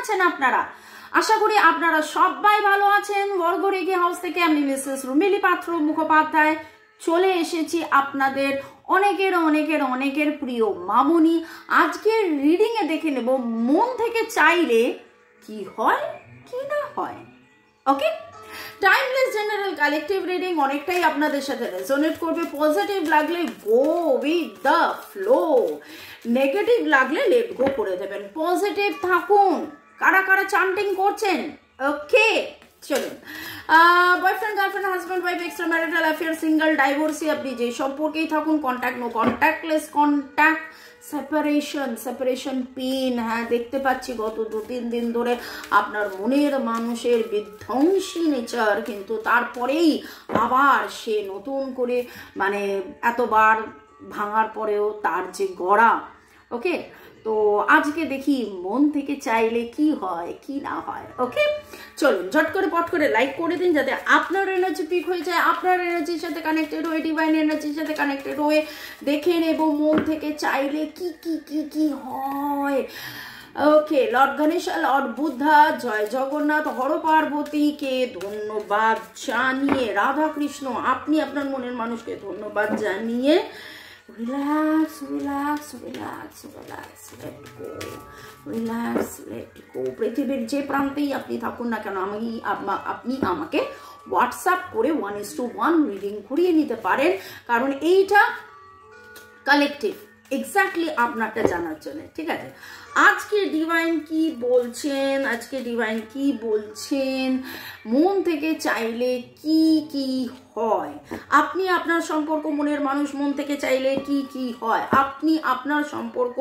আছেন আপনারা? আশা করি আপনারা সবাই ভালো আছেন। বর্গরেখি হাউস থেকে আমি মিসেস রুমিলি পাত্র মুখোপাধ্যায় চলে এসেছি আপনাদের অনেকের প্রিয় মামুনি। আজকের রিডিং এ দেখে নেব মন থেকে চাইলে কি হয় কি না হয়। ওকে, টাইমলেস জেনারেল কালেকটিভ রিডিং অনেকটাই আপনাদের সাথে রেজোনেট করবে। পজিটিভ লাগলে go with the flow, negative লাগলে লেট গো করে দেবেন। পজিটিভ থাকুন। কারা কারা চান্টিং করছেন? ওকে, চলুন। Boyfriend, girlfriend, husband, wife, extra marital affair, single, divorcee, আপনি যে সম্পর্কেই থাকুন, contact, no contactless contact, separation pain. হ্যাঁ, দেখতে পাচ্ছি গত 2-3 দিন ধরে আপনার মনের মানুষের বিধ্বংসী নেচার, কিন্তু তারপরেই আবার সে নতুন করে মানে এতবার ভাঙার পরেও তার যে গড়া। ওকে, তো আজকে দেখি মন থেকে চাইলে কি হয় কি না হয়। ওকে, চলুন ঝট করে পট করে লাইক করে দিন যাতে আপনার এনার্জি পিক হয়ে যায়, আপনার এনার্জির সাথে কানেক্টেড হয়ে, ডিভাইন এনার্জির সাথে কানেক্টেড হয়ে দেখে নেব মন থেকে চাইলে কি কি কি কি হয়। ওকে, লর্ড গণেশ, লর্ড বুদ্ধা, জয় জগন্নাথ, হর পার্বতীকে ধন্যবাদ জানিয়ে, রাধা কৃষ্ণ আপনি আপনার মনের মানুষকে ধন্যবাদ জানিয়ে relax, let go. পৃথিবীর যে প্রান্তেই আপনি থাকুন না কেন আপনি আমাকে হোয়াটসঅ্যাপ করে 1:1 রিডিং করিয়ে নিতে পারেন, কারণ এইটা কালেকটিভ এক্স্যাক্টলি আপনারটা জানার জন্য। ঠিক আছে, আজকে ডিভাইন কি বলছেন মন থেকে চাইলে কি কি হয়। আপনি আপনার সম্পর্ক, মনের মানুষ মন থেকে চাইলে কি কি হয়। আপনি আপনার সম্পর্ক,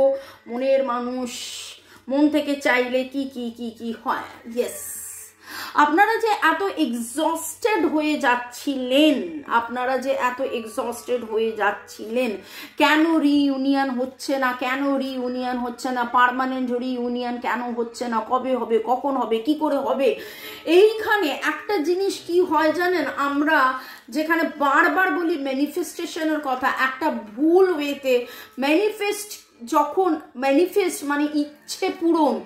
মনের মানুষ মন থেকে চাইলে কি কি কি কি হয়। ইয়েস, আপনারা যে এত এক্সস্টেড হয়ে যাচ্ছিলেন, কেন রিইউনিয়ন হচ্ছে না, পার্মানেন্ট রিইউনিয়ন কেন হচ্ছে না, কবে হবে, কখন হবে, কি করে হবে। এইখানে একটা জিনিস কি হয় জানেন, আমরা যেখানে বারবার বলি ম্যানিফেস্টেশনের কথা, একটা ভুল ওয়েতে ম্যানিফেস্ট মানে ইচ্ছে পূরণ।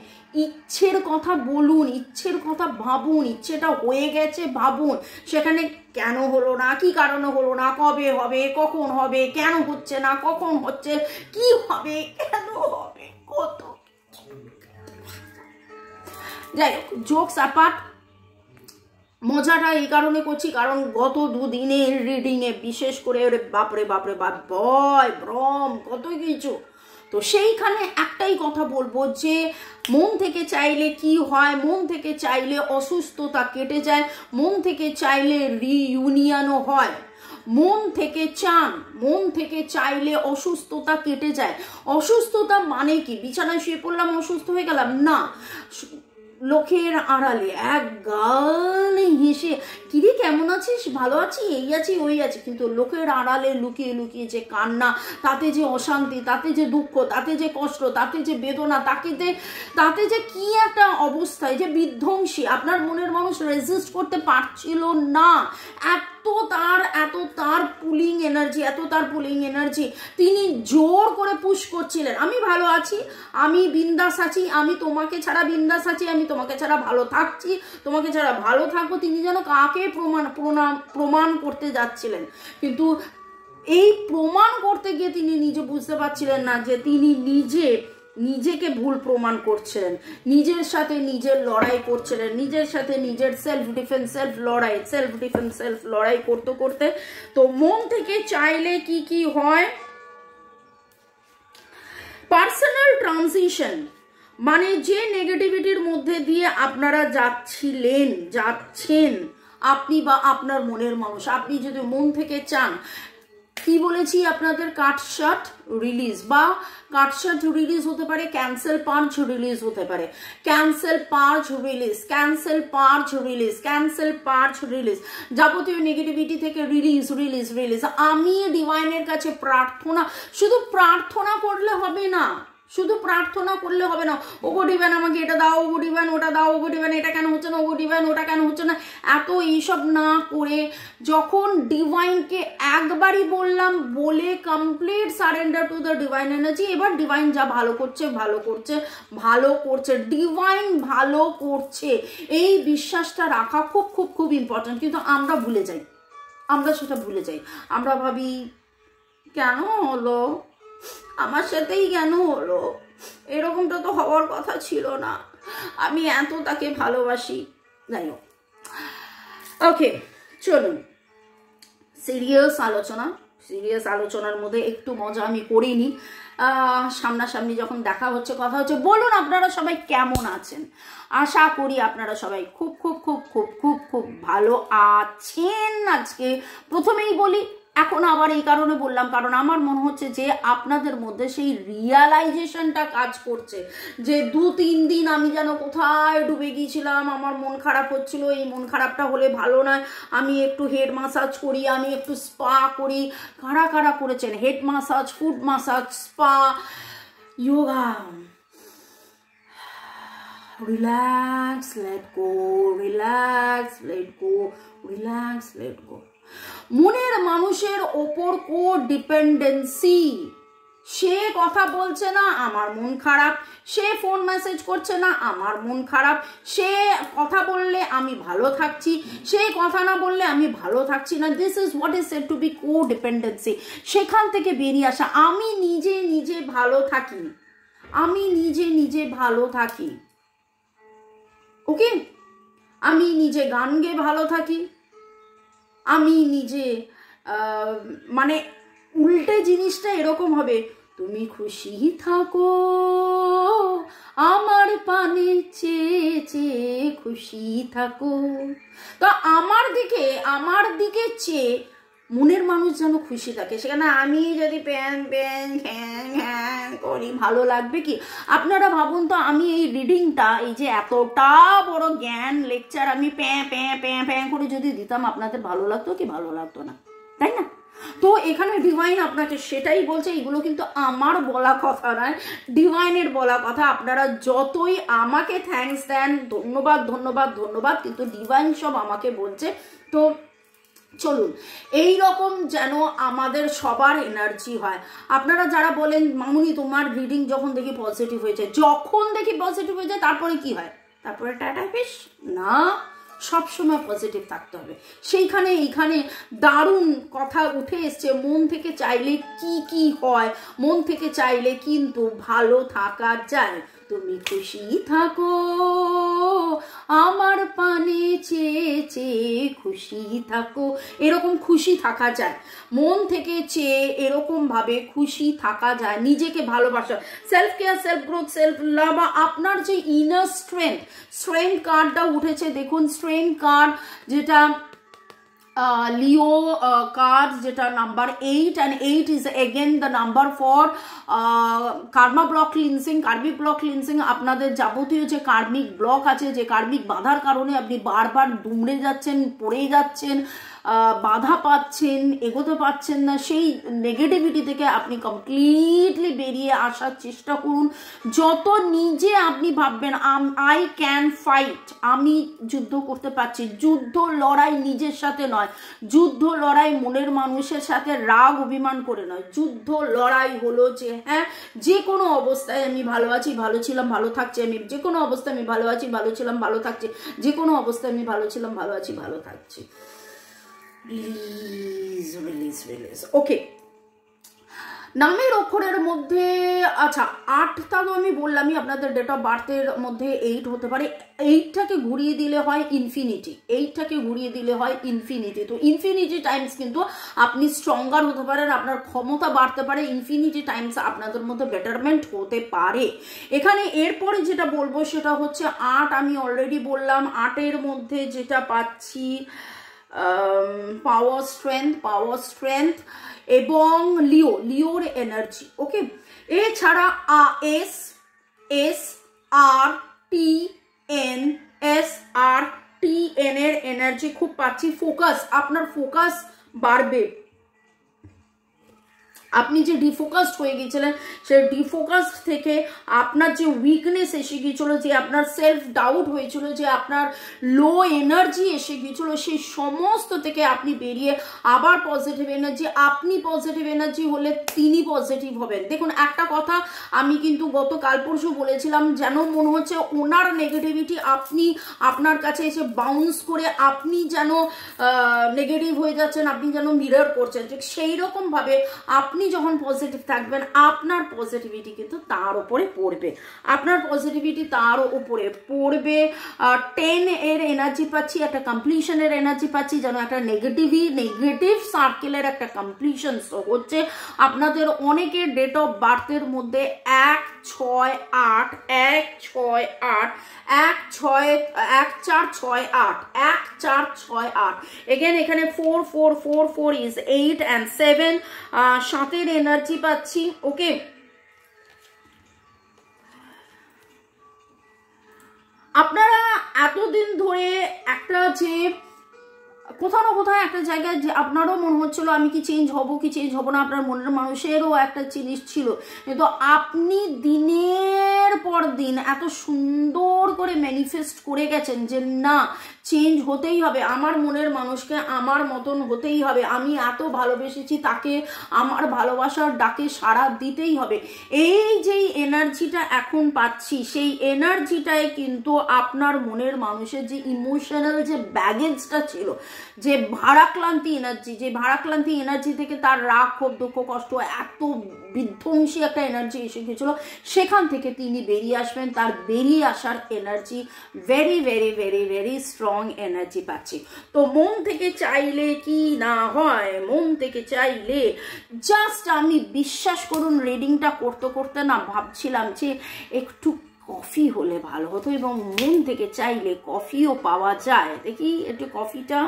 ইচ্ছের কথা বলুন, ইচ্ছের কথা ভাবুন, ইচ্ছেটা হয়ে গেছে ভাবুন, সেখানে কেন হলো না, কি কারণে হলো না, কবে হবে, কখন হবে, কেন হচ্ছে না, কখন হচ্ছে, কি হবে, কেন হবে, কত। যাই হোক, জোকস অ্যাপার্ট, মজাটা এই কারণে করছি কারণ গত 2 দিনের রিডিং এ বিশেষ করে বাপরে বাপ ভয় ভ্রম কত কিছু। তো সেইখানে একটাই কথা বলবো যে মন থেকে চাইলে কি হয়, মন থেকে চাইলে অসুস্থতা কেটে যায়, মন থেকে চাইলে রিইউনিয়নও হয়। মন থেকে চাইলে অসুস্থতা কেটে যায়। অসুস্থতা মানে কি বিছানায় শুয়ে পড়লাম অসুস্থ হয়ে গেলাম না, লোকের আড়ালে এক গাল হেসে কিরে কেমন আছিস, ভালো আছি, এই আছি ওই আছি, কিন্তু লোকের আড়ালে লুকিয়ে লুকিয়ে যে কান্না, তাতে যে অশান্তি, তাতে যে দুঃখ, তাতে যে কষ্ট, তাতে যে বেদনা, তাতে যে কি একটা অবস্থায় যে বিধ্বংসী, আপনার মনের মানুষ রেজিস্ট করতে পারছিল না। এত তার পুলিং এনার্জি, তিনি জোর করে পুশ করছিলেন, আমি ভালো আছি, আমি বিন্দাস আছি, আমি তোমাকে ছাড়া বিন্দাস আছি, আমি তোমাকে ছাড়া ভালো থাকছি, তোমাকে ছাড়া ভালো থাকবো। তিনি যেন কাকে প্রমাণ করতে যাচ্ছিলেন, কিন্তু এই প্রমাণ করতে গিয়ে তিনি নিজে বুঝতে পারছিলেন না যে তিনি নিজেকে ভুল প্রমাণ করছিলেন, নিজের সাথে নিজের লড়াই করছিলেন, নিজের সাথে নিজের সেলফ ডিফেন্স সেলফ লড়াই করতে করতে। তো মন থেকে চাইলে কি কি হয়, পার্সোনাল ট্রানজিশন মানে যে নেগেটিভিটির মধ্যে দিয়ে আপনারা যাচ্ছেন আপনি বা আপনার মনের মানুষ, আপনি যদি মন থেকে চান, কি বলেছি আপনাদের, কাটশট রিলিজ হতে পারে, ক্যান্সেল পার্জ রিলিজ হতে পারে, যাবতীয় নেগেটিভিটি থেকে রিলিজ। আমি ডিভাইনের কাছে শুধু প্রার্থনা করলে হবে না, শুধু প্রার্থনা করলে হবে না, ওগো ডিভাইন আমাকে এটা দাও, ওগো ডিভাইন ওটা দাও, ওগো ডিভাইন এটা কেন হচ্ছে না, ওগো ডিভাইন ওটা কেন হচ্ছে না, এত এইসব না করে যখন ডিভাইনকে একবারই বললাম, বলে complete surrender to the divine energy. এবার ডিভাইন যা ভালো করছে ভালো করছে ভালো করছে, ডিভাইন ভালো করছে, এই বিশ্বাসটা রাখা খুব খুব খুব ইম্পর্টেন্ট। কিন্তু আমরা ভুলে যাই, আমরা সেটা ভুলে যাই। আমরা ভাবি কেন হলো, আমার সাথেই কেন হলো, এরকমটা তো হওয়ার কথা ছিল না, আমি এত তাকে ভালোবাসি। যাই হোক, ওকে চলুন সিরিয়াস আলোচনার মধ্যে একটু মজা আমি করিনি। সামনাসামনি যখন দেখা হচ্ছে, কথা হচ্ছে, বলুন আপনারা সবাই কেমন আছেন? আশা করি আপনারা সবাই খুব খুব খুব খুব খুব খুব ভালো আছেন। আজকে প্রথমেই বলি, এখন আবার এই কারণে বললাম কারণ আমার মনে হচ্ছে যে আপনাদের মধ্যে সেই রিয়ালাইজেশনটা কাজ করছে যে 2-3 দিন আমি যেন কোথায় ডুবে গিয়েছিলাম, আমার মন খারাপ হচ্ছিল, এই মন খারাপটা হলে ভালো নয়, আমি একটু হেড মাসাজ করি, আমি একটু স্পা করি। কারা কারা করেছেন head massage, food massage, spa, yoga? Relax, let go, relax, let go, relax, let go. মনের মানুষের ওপর কো ডিপেন্ডেন্সি, সে কথা বলছে না আমার মন খারাপ, সে ফোন মেসেজ করছে না আমার মন খারাপ, সে কথা বললে আমি ভালো থাকছি, সে কথা না বললে আমি ভালো থাকছি না। This is what is said to be codependency. সেখান থেকে বেরিয়ে আসা, আমি নিজে নিজে ভালো থাকি, আমি নিজে নিজে ভালো থাকি, ওকে, আমি নিজে গান গেয়ে ভালো থাকি, আমি নিজে মানে উল্টে জিনিসটা এরকম হবে, তুমি খুশি থাকো আমার পানে চেয়ে চেয়ে খুশি থাকো। তো আমার দিকে চেয়ে মনের মানুষ যেন খুশি থাকে, সেখানে আমি যদি প্যান প্যান হ্যাং হ্যাং করি ভালো লাগবে কি? আপনারা ভাবুন তো, আমি এই রিডিংটা, এই যে এতটা বড় জ্ঞান লেকচার আমি প্যাঁ প্যাঁ প্যাঁ প্যাঁ করে যদি দিতাম, আপনাদের ভালো লাগতো কি? ভালো লাগতো না, তাই না? তো এখানে ডিভাইন আপনাকে সেটাই বলছে, এগুলো কিন্তু আমার বলা কথা নয়, ডিভাইনের বলা কথা। আপনারা যতই আমাকে থ্যাঙ্কস দেন, ধন্যবাদ ধন্যবাদ ধন্যবাদ, কিন্তু ডিভাইন সব আমাকে বলছে। তো চলুন এই রকম যেন আমাদের সবার এনার্জি হয়। আপনারা যারা বলেন মামুনি তোমার রিডিং যখন দেখি পজিটিভ হয়েছে, যখন দেখি পজিটিভ হয়ে যায় তারপরে কি হয়? তারপরে টাটা বেশ না, সবসময় পজিটিভ থাকতে হবে। সেইখানে এইখানে দারুণ কথা উঠে এসছে, মন থেকে চাইলে কি কি হয়, মন থেকে চাইলে কিন্তু ভালো থাকা যায়। তুমি খুশি থাকো আমার পানে চেয়ে চেয়ে খুশি থাকো, এরকম খুশি থাকা যায়, মন থেকে চেয়ে এরকম ভাবে খুশি থাকা যায়। নিজেকে ভালোবাসা, self care, self growth, self love, আপনার যে ইনার স্ট্রেংথ কার্ডটা উঠেছে দেখুন, স্ট্রেংথ কার্ড যেটা লিও কার্ড, যেটা number 8 and 8 is again the number for karma block cleansing, karmic block cleansing. আপনাদের যাবতীয় যে কার্মিক ব্লক আছে, যে কার্মিক বাধার কারণে আপনি বারবার দুমড়ে যাচ্ছেন, পড়ে যাচ্ছেন, বাধা পাচ্ছেন, এগোতে পাচ্ছেন না, সেই নেগেটিভিটি থেকে আপনি কমপ্লিটলি বেরিয়ে আসার চেষ্টা করুন। যত নিজে আপনি ভাববেন আই ক্যান ফাইট, আমি যুদ্ধ করতে পারছি, যুদ্ধ লড়াই নিজের সাথে নয়, যুদ্ধ লড়াই মনের মানুষের সাথে রাগ অভিমান করে নয়, যুদ্ধ লড়াই হলো যে হ্যাঁ যে কোনো অবস্থায় আমি ভালো আছি, ভালো ছিলাম, ভালো থাকছি, আমি যে কোনো অবস্থায় আমি ভালো আছি, ভালো ছিলাম, ভালো থাকছি, যে কোনো অবস্থায় আমি ভালো ছিলাম, ভালো আছি, ভালো থাকছি। রিলিজ ওকে। নামের অক্ষরের মধ্যে আচ্ছা 8টা তো আমি বললামই, আপনাদের ডেট অফ বার্থের মধ্যে 8 হতে পারে। 8টাকে ঘুরিয়ে দিলে হয় ইনফিনিটি, 8টাকে ঘুরিয়ে দিলে হয় ইনফিনিটি। তো ইনফিনিটি টাইমস কিন্তু আপনি স্ট্রঙ্গার হতে পারেন, আপনার ক্ষমতা বাড়তে পারে, ইনফিনিটি টাইমস আপনাদের মধ্যে বেটারমেন্ট হতে পারে। এখানে এরপরে যেটা বলবো সেটা হচ্ছে 8, আমি অলরেডি বললাম। 8-এর মধ্যে যেটা পাচ্ছি পাওয়ার স্ট্রেংথ এবং লিওর এনার্জি, ওকে। এছাড়া SRTN এর এনার্জি খুব পাচ্ছি। ফোকাস, আপনার ফোকাস বাড়বে, আপনি যে ডিফোকাসড হয়ে গিয়েছিলেন, সেই ডিফোকাসড থেকে আপনার যে উইকনেস এসে গিয়েছিল, যে আপনার সেলফ ডাউট হয়েছিল, যে আপনার লো এনার্জি এসে গিয়েছিল, সেই সমস্ত থেকে আপনি বেরিয়ে আবার পজিটিভ এনার্জি, আপনি পজিটিভ এনার্জি হলে তিনি পজিটিভ হবেন। দেখুন একটা কথা আমি কিন্তু গত কাল পরশু বলেছিলাম, যেন মনে হচ্ছে ওনার নেগেটিভিটি আপনি আপনার কাছে এসে বাউন্স করে আপনি যেন নেগেটিভ হয়ে যাচ্ছেন, আপনি যেন মিরর করছেন। ঠিক সেই রকম ভাবে আপনি যখন পজিটিভ থাকবেন আপনার পজিটিভিটি কিন্তু তার উপরে পড়বে, আপনার পজিটিভিটি তার উপরে পড়বে। 10 এর এনার্জি পাচ্ছি, একটা কমপ্লিশনের এনার্জি পাচ্ছি, যেন একটা নেগেটিভ সার্কেলের একটা কমপ্লিশন হচ্ছে। আপনাদের অনেকের ডেট অফ বার্থের মধ্যে 1-6-8 1-6-8 1-4-6-8 এগেন এখানে 4-4-4-4 ইজ 8 and 7 7 এনার্জি পাচ্ছি। ওকে, আপনারা এতদিন ধরে একটা যে কোথাও না কোথাও একটা জায়গায় যে আপনারও মনে হচ্ছিল আমি কি চেঞ্জ হব কি চেঞ্জ হব না, আপনার মনের মানুষেরও একটা জিনিস ছিল, কিন্তু আপনি দিনের পর দিন এত সুন্দর করে ম্যানিফেস্ট করে গেছেন যে না চেঞ্জ হতেই হবে, আমার মনের মানুষকে আমার মতন হতেই হবে, আমি এত ভালোবেসেছি তাকে আমার ভালোবাসার ডাকে সাড়া দিতেই হবে। এই যেই এনার্জিটা এখন পাচ্ছি সেই এনার্জিটাই কিন্তু আপনার মনের মানুষের যে ইমোশনাল যে ব্যাগেজটা ছিল, যে ভারাক্লান্তি এনার্জি, যে ভারাক্লান্তি এনার্জি থেকে তার রাগ ক্ষোভ দুঃখ কষ্ট এত বিধ্বংসী একটা এনার্জি এসে গিয়েছিল, সেখান থেকে তিনি বেরিয়ে আসবেন। তার বেরিয়ে আসার energy very very very very strong energy পাচ্ছি। তো মন থেকে চাইলে কি না হয়, মন থেকে চাইলে জাস্ট আমি বিশ্বাস করুন রিডিংটা করতে করতে না ভাবছিলাম যে একটু কফি হলে ভালো হতো, এবং মন থেকে চাইলে কফিও পাওয়া যায়। দেখি একটু কফিটা,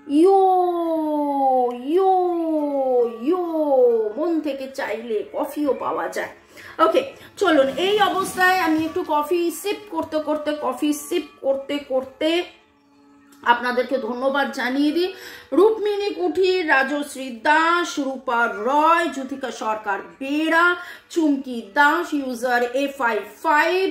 ইয়ো ইয়ো ইয়ো, মন থেকে চাইলে কফিও পাওয়া যায়। ওকে চলুন, এই অবস্থায় আমি একটু কফি সিপ করতে করতে আপনাদেরকে ধন্যবাদ জানিয়ে দিই। রুক্মিণী কুঠির, রাজশ্রী দাস, রূপা রয়, জ্যোতিকা সরকার বেরা, চুমকি দাস, ইউজার A55,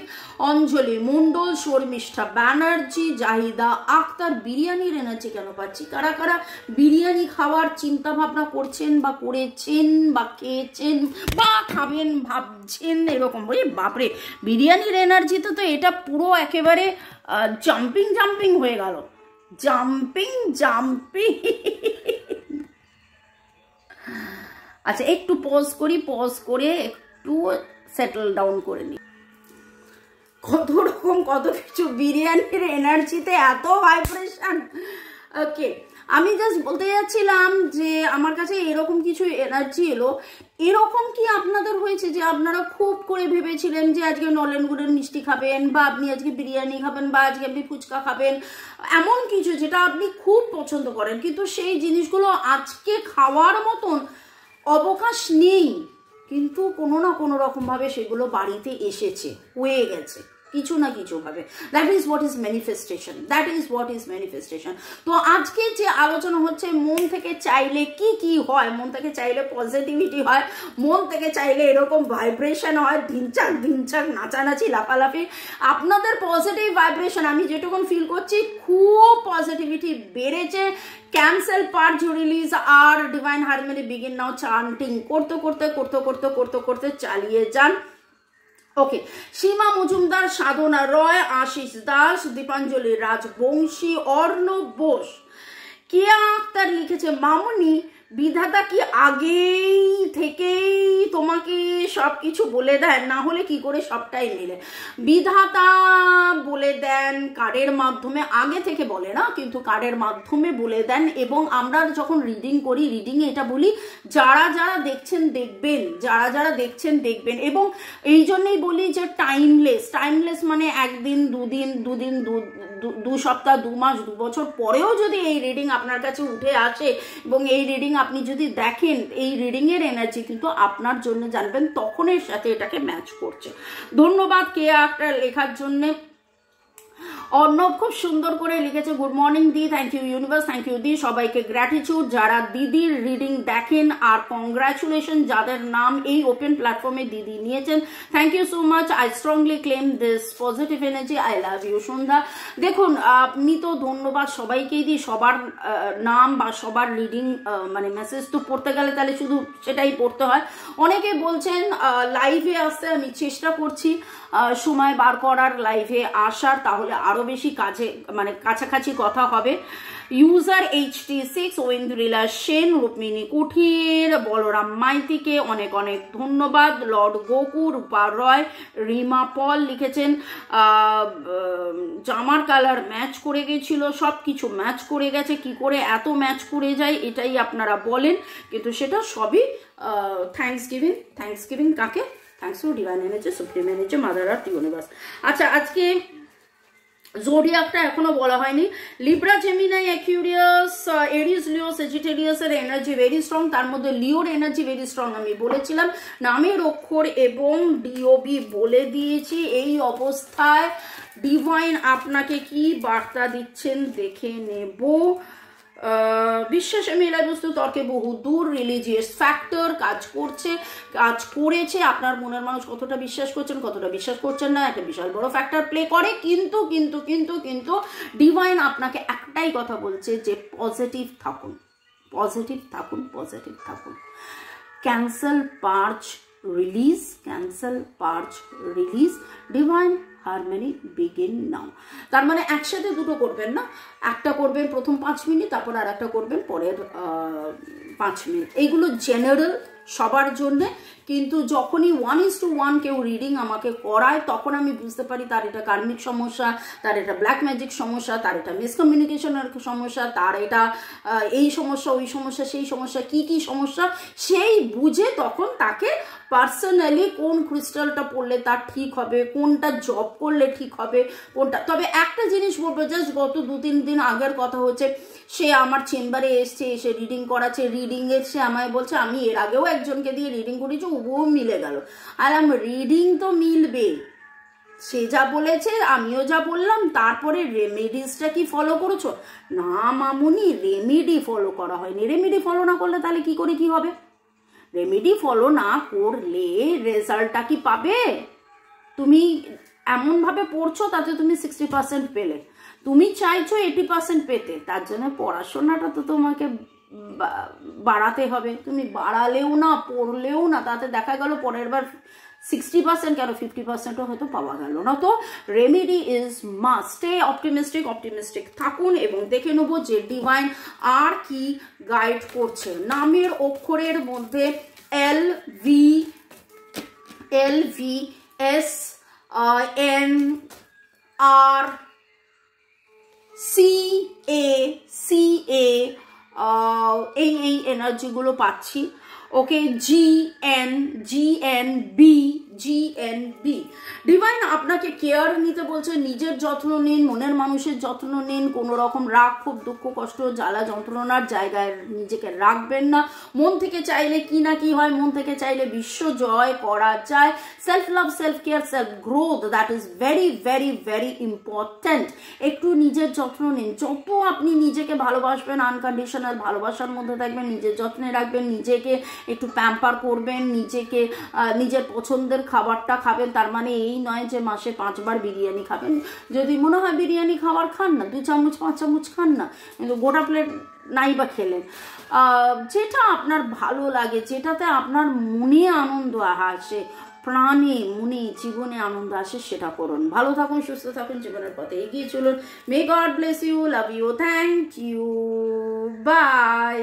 অঞ্জলি মণ্ডল, শর্মিষ্ঠা ব্যানার্জি, জাহিদা আক্তার। বিরিয়ানির এনার্জি কেন পাচ্ছি? কারা কারা বিরিয়ানি খাওয়ার চিন্তা ভাবনা করছেন বা করেছেন বা খেয়েছেন বা খাবেন ভাবছেন এরকম? ওই বাপরে, বিরিয়ানির এনার্জিতে তো এটা পুরো একেবারে জাম্পিং হয়ে গেল, জাম্পিং। আচ্ছা একটু পজ করে একটু সেটেল ডাউন করে নি। কত রকম কত কিছু বিরিয়ানির এনার্জিতে এত ভাইব্রেশন। ওকে, আমি জাস্ট বলতে যাচ্ছিলাম যে আমার কাছে এরকম কিছু এনার্জি এলো। এরকম কি আপনাদের হয়েছে যে আপনারা খুব করে ভেবেছিলেন যে আজকে নলেন গুড়ের মিষ্টি খাবেন, বা আপনি আজকে বিরিয়ানি খাবেন, বা আজকে আপনি ফুচকা খাবেন, এমন কিছু যেটা আপনি খুব পছন্দ করেন, কিন্তু সেই জিনিসগুলো আজকে খাওয়ার মতন অবকাশ নেই, কিন্তু কোনো না কোনো রকম ভাবে সেগুলো বাড়িতে এসেছে, হয়ে গেছে কিছু না কিছু ভাবে। That is what is manifestation. তো আজকে যে আলোচনা হচ্ছে মন থেকে চাইলে কি কি হয়, মন থেকে চাইলে পজিটিভিটি হয়, মন থেকে চাইলে এরকম ভাইব্রেশন হয়, ধিনচাক নাচানাচি লাফালাফি। আপনাদের পজিটিভ ভাইব্রেশন আমি যেটুকুন ফিল করছি, খুব পজিটিভিটি বেড়েছে। ক্যান্সেল পার্ট রিলিজ আর divine harmony begin now chanting করতে চালিয়ে যান। ওকে, সীমা মজুমদার, সাধনা রয়, আশিস দাস, দীপাঞ্জলি রাজবংশী, অর্ণব বোস, কেয়া আক্তার লিখেছে মামনি বিধাতা কি আগেই থেকেই তোমাকে সবকিছু বলে দেন, না হলে কি করে সবটাই মিলে? বিধাতা বলে দেন কার্ডের মাধ্যমে, আগে থেকে বলে না কিন্তু কার্ডের মাধ্যমে বলে দেন। এবং আমরা যখন রিডিং করি, রিডিংয়ে এটা বলি যারা যারা দেখছেন দেখবেন। এবং এই জন্যই বলি যে টাইমলেস মানে একদিন দুদিন দু সপ্তাহ 2 মাস 2 বছর পরেও যদি এই রিডিং আপনার কাছে উঠে আসে এবং এই রিডিং আপনি যদি দেখেন, এই রিডিং এর এনার্জি কিন্তু আপনার জন্য জানবেন তখন এর সাথে এটাকে ম্যাচ করছে। ধন্যবাদ কে একটা লেখার জন্য। অর্ণব খুব সুন্দর করে লিখেছে, গুড মর্নিং দি, thank you universe, thank you দি, সবাইকে গ্র্যাটিটিউড যারা দিদির রিডিং দেখেন, আর কংগ্রাচুলেশন যাদের নাম এই ওপেন প্ল্যাটফর্মে দিদি নিয়েছেন, thank you so much, I strongly claim this positive energy, I love you Sandhya. দেখুন আপনি তো ধন্যবাদ সবাইকেই দিই, সবার নাম বা সবার রিডিং মানে মেসেজ তো পড়তে গেলে তাহলে শুধু সেটাই পড়তে হয়। অনেকে বলছেন লাইভে আসতে, আমি চেষ্টা করছি সময় বার করার লাইভে আসার, তাহলে আরো বেশি কাছে মানে কাছাকাছি কথা হবে। ইউজার HT6, ঐন্দ্রিলা সেন, রুক্মিণী কুঠির, বলরাম মাইতিকে অনেক অনেক ধন্যবাদ। লর্ড গোকু, রূপা রয়, রিমা পল লিখেছেন জামার কালার ম্যাচ করে গেছিল, সব কিছু ম্যাচ করে গেছে, কি করে এত ম্যাচ করে যায় এটাই আপনারা বলেন, কিন্তু সেটা সবই থ্যাঙ্কস গিভিং কাকে? Thanks to divine energy, supreme energy, mother earth, universe. আচ্ছা, আজকে জোডিয়াকটা এখনো বলা হয়নি। লিব্রা, জেমিনাই, অ্যাকুরিয়াস, এরিস, লিও, সেজিটেরিয়াস এর এনার্জি ভেরি স্ট্রং, তার মধ্যে লিওর এনার্জি ভেরি স্ট্রং। আমি বলেছিলাম নামের অক্ষর এবং ডিওবি বলে দিয়েছি। এই অবস্থায় ডিভাইন আপনাকে কি বার্তা দিচ্ছেন দেখে নেব। বিশ্বাসে মেলায় বস্তু তর্কে বহু দূর, রিলিজিয়াস ফ্যাক্টর কাজ করেছে, আপনার মনের মানুষ কতটা বিশ্বাস করছেন কতটা বিশ্বাস করছেন না একটা বিশাল বড় ফ্যাক্টর প্লে করে, কিন্তু কিন্তু কিন্তু কিন্তু ডিভাইন আপনাকে একটাই কথা বলছে যে পজিটিভ থাকুন, পজিটিভ থাকুন, পজিটিভ থাকুন। Cancel, পার্চ, release, cancel, পার্চ, release, divine harmony begin নাও। তার মানে একসাথে দুটো করবেন না, একটা করবেন প্রথম 5 মিনিট, তারপর আর একটা করবেন পরের 5 মিনিট। এইগুলো জেনারেল সবার জন্যে, কিন্তু যখনই 1:1 কেউ রিডিং আমাকে করায় তখন আমি বুঝতে পারি তার এটা কার্মিক সমস্যা, তার এটা ব্ল্যাক ম্যাজিক সমস্যা, তার এটা মিসকমিউনিকেশনের সমস্যা, তার এটা এই সমস্যা ওই সমস্যা সেই সমস্যা, কি কি সমস্যা সেই বুঝে তখন তাকে পার্সোনালি কোন ক্রিস্টালটা পড়লে তার ঠিক হবে, কোনটা জব করলে ঠিক হবে, কোনটা। তবে একটা জিনিস বলবো, জাস্ট গত 2-3 দিন আগের কথা হচ্ছে, সে আমার চেম্বারে এসছে, এসে রিডিং করাচ্ছে, রিডিং এসে আমায় বলছে আমি এর আগেও একজনকে দিয়ে রিডিং করেছি, ও মিলে গেল। আর রিডিং তো মিলবে, সে যা বলেছে আমিও যা বললাম, তারপরে রেমেডিসটা কি ফলো করেছো? না মামুনি, রেমেডি ফলো করা হয়নি। রেমেডি ফলো না করলে তাহলে কি করে কি হবে? রেমেডি ফলো না করলে রেজাল্টটা কি পাবে? তুমি এমনভাবে পড়ছো তাতে তুমি 60% পেলে, তুমি চাইছো 80% পেতে, তার জন্য পড়াশোনাটা তো তোমাকে বাড়াতে হবে। তুমি বাড়ালেও না পড়লেও না, তাতে দেখা গেল পরের বার 60% কেন 50%ও হয়তো পাওয়া গেল না। তো remedy is must. Stay optimistic থাকুন এবং দেখে নেব যে ডিভাইন আর কি গাইড করছে। নামের অক্ষরের মধ্যে LV, SN, R, CA এই এনার্জিগুলো পাচ্ছি। ওকে, GNB ডিভাইন আপনাকে কেয়ার নিতে বলছে, নিজের যত্ন নিন, মনের মানুষের যত্ন নিন, কোনো রকম রাগ ক্ষোভ দুঃখ কষ্ট জ্বালা যন্ত্রণার জায়গায় নিজেকে রাখবেন না। মন থেকে চাইলে কি না কি হয়, মন থেকে চাইলে বিশ্ব জয় করা যায়। Self love, self care, self growth, that is very very very important. একটু নিজের যত্ন নিন, যত আপনি নিজেকে ভালোবাসবেন, আনকন্ডিশনাল ভালোবাসার মধ্যে থাকবেন, নিজের যত্নে রাখবেন, নিজেকে একটু প্যাম্পার করবেন, নিজেকে নিজের পছন্দের খাবারটা খাবেন। তার মানে এই নয় যে মাসে 5 বার বিরিয়ানি খাবেন, যদি মনে হয় বিরিয়ানি খাবার খান না, 2 চামচ 5 চামচ খান না, কিন্তু গোটা প্লেট নাই বা খেলেন। যেটা আপনার ভালো লাগে, যেটাতে আপনার মনে আনন্দ আসে, প্রাণে মনে জীবনে আনন্দ আসে, সেটা করুন। ভালো থাকুন, সুস্থ থাকুন, জীবনের পথে এগিয়ে চলুন। May God bless you, love you, thank you, by.